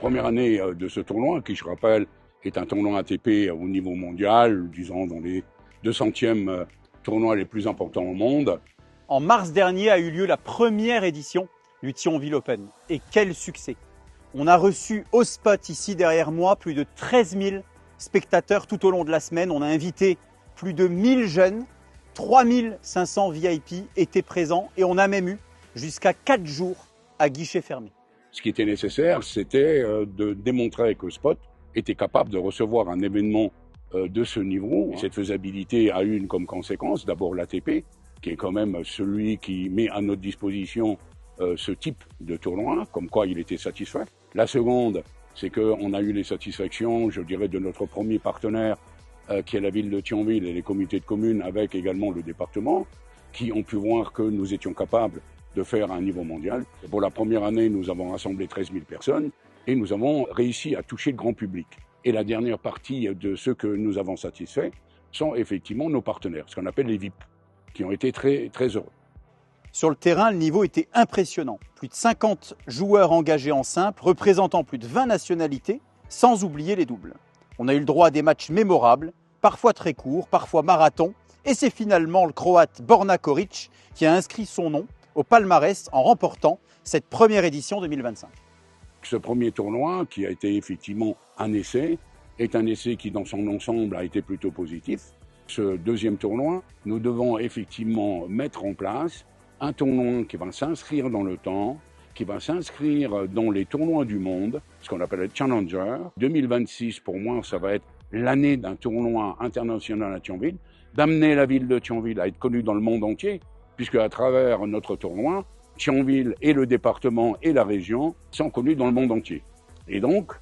première année de ce tournoi, qui je rappelle est un tournoi ATP au niveau mondial, disons dans les 200e tournois les plus importants au monde. En mars dernier a eu lieu la première édition du Thionville Open. Et quel succès! On a reçu au spot ici derrière moi plus de 13 000 spectateurs tout au long de la semaine. On a invité plus de 1000 jeunes, 3500 VIP étaient présents et on a même eu jusqu'à 4 jours à guichet fermé. Ce qui était nécessaire, c'était de démontrer que Spot était capable de recevoir un événement de ce niveau. Cette faisabilité a eu comme conséquence d'abord l'ATP, qui est quand même celui qui met à notre disposition ce type de tournoi, comme quoi il était satisfait. La seconde, c'est qu'on a eu les satisfactions, je dirais, de notre premier partenaire, qui est la ville de Thionville et les comités de communes, avec également le département, qui ont pu voir que nous étions capables de faire à un niveau mondial. Pour la première année, nous avons rassemblé 13 000 personnes et nous avons réussi à toucher le grand public. Et la dernière partie de ceux que nous avons satisfaits sont effectivement nos partenaires, ce qu'on appelle les VIP, qui ont été très, très heureux. Sur le terrain, le niveau était impressionnant. Plus de 50 joueurs engagés en simple, représentant plus de 20 nationalités, sans oublier les doubles. On a eu le droit à des matchs mémorables, parfois très courts, parfois marathons, et c'est finalement le Croate Borna Koric qui a inscrit son nom au palmarès en remportant cette première édition 2025. Ce premier tournoi, qui a été effectivement un essai, est un essai qui dans son ensemble a été plutôt positif. Ce deuxième tournoi, nous devons effectivement mettre en place un tournoi qui va s'inscrire dans le temps, qui va s'inscrire dans les tournois du monde, ce qu'on appelle le Challenger. 2026, pour moi, ça va être l'année d'un tournoi international à Thionville, d'amener la ville de Thionville à être connue dans le monde entier, puisque à travers notre tournoi, Thionville et le département et la région sont connus dans le monde entier. Et donc,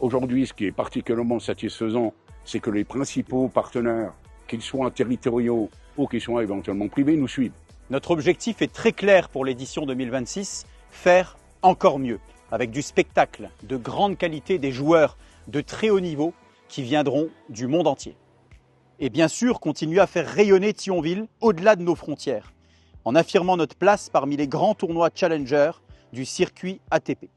aujourd'hui, ce qui est particulièrement satisfaisant, c'est que les principaux partenaires, qu'ils soient territoriaux ou qu'ils soient éventuellement privés, nous suivent. Notre objectif est très clair pour l'édition 2026, faire encore mieux, avec du spectacle, de grande qualité, des joueurs de très haut niveau qui viendront du monde entier. Et bien sûr, continuer à faire rayonner Thionville au-delà de nos frontières, en affirmant notre place parmi les grands tournois Challenger du circuit ATP.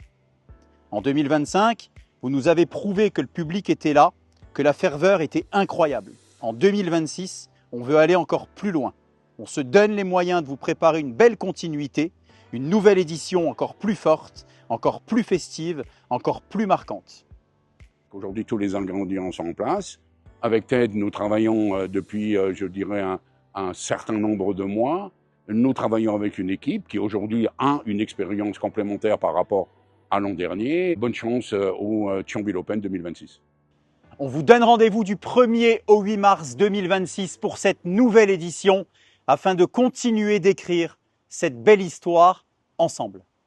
En 2025, vous nous avez prouvé que le public était là, que la ferveur était incroyable. En 2026, on veut aller encore plus loin. On se donne les moyens de vous préparer une belle continuité, une nouvelle édition encore plus forte, encore plus festive, encore plus marquante. Aujourd'hui, tous les ingrédients sont en place. Avec TED, nous travaillons depuis, je dirais, un certain nombre de mois. Nous travaillons avec une équipe qui aujourd'hui a une expérience complémentaire par rapport à l'an dernier. Bonne chance au Thionville Open 2026. On vous donne rendez-vous du 1er au 8 mars 2026 pour cette nouvelle édition afin de continuer d'écrire cette belle histoire ensemble.